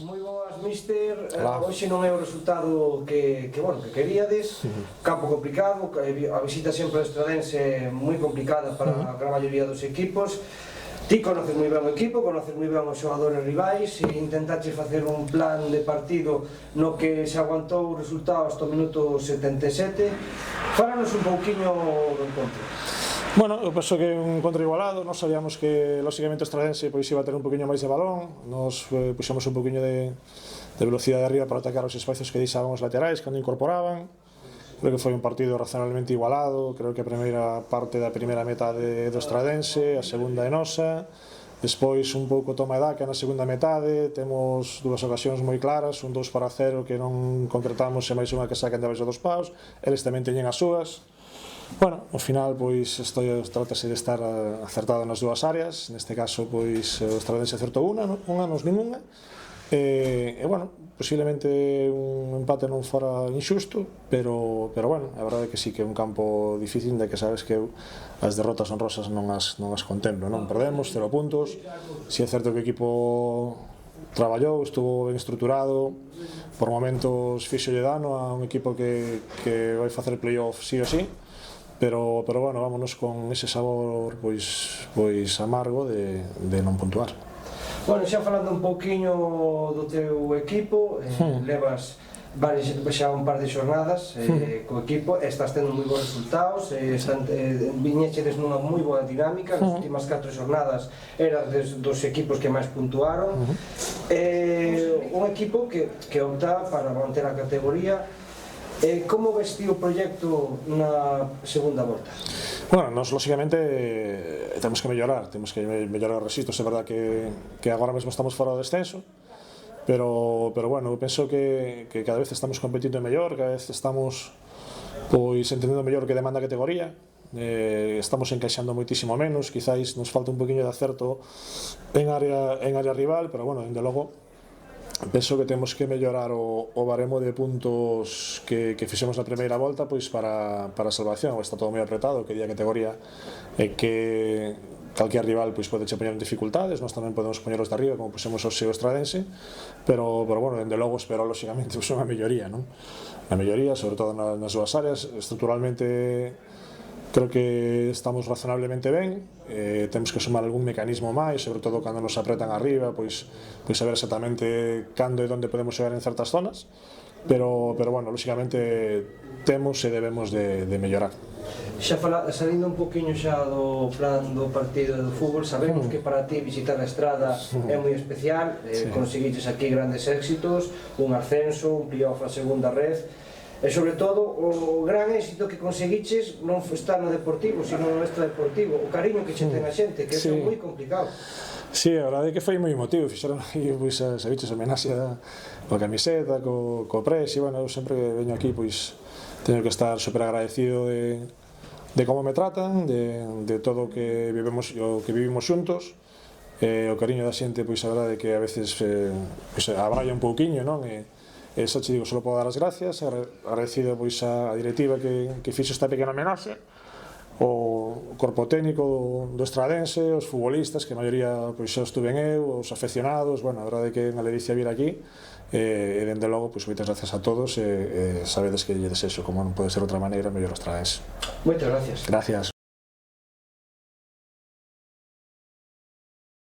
Moi boas, míster. Hoxe non é o resultado que queríades. Campo complicado, a visita sempre a Estradense moi complicada para a gran maioría dos equipos. Ti conoces moi ben o equipo, conoces moi ben os xogadores rivais e intentaches facer un plan de partido no que se aguantou o resultado hasta o minuto 77. Fálanos un pouquiño do encontro. Bueno, eu penso que é un encontro igualado. Nós sabíamos que, lógicamente, o Estradense pois, iba a ter un poquinho máis de balón. Nos puxemos un poquinho de velocidade arriba para atacar os espacios que deixaban os laterais cando incorporaban. Creo que foi un partido razonablemente igualado. Creo que a primeira parte da primeira metade do Estradense, a segunda é nosa. Despois un pouco toma e daca na segunda metade. Temos dúas ocasións moi claras, un 2-0 que non concretamos e máis unha que sacan debaixo dos paus. Eles tamén teñen as súas. Bueno, ao final, pois, trátase de estar acertado nas dúas áreas. Neste caso, pois, o Estradense acertou unha, nos ningunha. E, bueno, posiblemente un empate non fora injusto, pero bueno, a verdade é que sí que é un campo difícil, de que sabes que as derrotas honrosas non as contemplo, non? Perdemos 0 puntos. Si é certo que o equipo traballou, estuvo ben estruturado, por momentos fixolle dano a un equipo que vai facer playoff sí ou sí. Pero bueno, vámonos con ese sabor pois amargo de non puntuar. Bueno, xa falando un pouquiño do teu equipo, levas xa un par de xornadas co equipo, estás tendo moi bons resultados, viñechedes nunha moi boa dinámica, nas últimas 4 xornadas eras dos equipos que máis puntuaron. Un equipo que opta para manter a categoría. Como ves ti o proxecto na segunda volta? Bueno, nos lógicamente temos que mellorar os rexistros. É verdad que agora mesmo estamos fora do descenso, pero bueno, eu penso que cada vez estamos competindo mellor, cada vez estamos pois entendendo mellor o que demanda a categoría. Estamos encaixando moitísimo menos, quizáis nos falta un poquinho de acerto en área rival, pero bueno, dende logo penso que temos que mellorar o baremo de puntos que fixemos na primeira volta pois para a salvación. Está todo moi apretado, que di a categoría e que calquer rival pois pode che poñer en dificultades. Nós tamén podemos poñeros de arriba, como pusemos o Estradense, pero bueno, dende logo espero lógicamente unha melloría, non? A melloría, sobre todo nas súas áreas. Estruturalmente creo que estamos razonablemente ben. Temos que sumar algún mecanismo máis, sobre todo cando nos apretan arriba, pois saber exactamente cando e onde podemos chegar en certas zonas, pero bueno, lógicamente temos e debemos de mellorar. Xa salindo un poquinho xa do plan do partido do fútbol, sabemos que para ti visitar a Estrada é moi especial, conseguiches aquí grandes éxitos, un ascenso, un playoff a segunda red. E sobre todo, o gran éxito que conseguiches non está no deportivo, sino no extradeportivo, o cariño que che ten a xente, que é moi complicado. Sí, a verdade é que foi moi emotivo, fixeron aí, pois, se biches homenaxe coa camiseta, co pres, e, bueno, eu sempre que veño aquí, pois, teño que estar super agradecido de como me tratan, de todo o que vivimos xuntos, o cariño da xente, pois, a verdade é que a veces abralla un pouquiño, non? E só che digo, só podo dar as gracias, agradecido pois a directiva que fixo esta pequena homenaxe, o corpo técnico do Estradense, os futbolistas, que a maioría pois xa estuven eu, os afeccionados. Bueno, a verdade é que é unha ledicia vir aquí, e dende logo, pois moitas gracias a todos, e sabedes que lle desexo, como non pode ser outra maneira, mellor o Estradense. Moitas gracias. Gracias.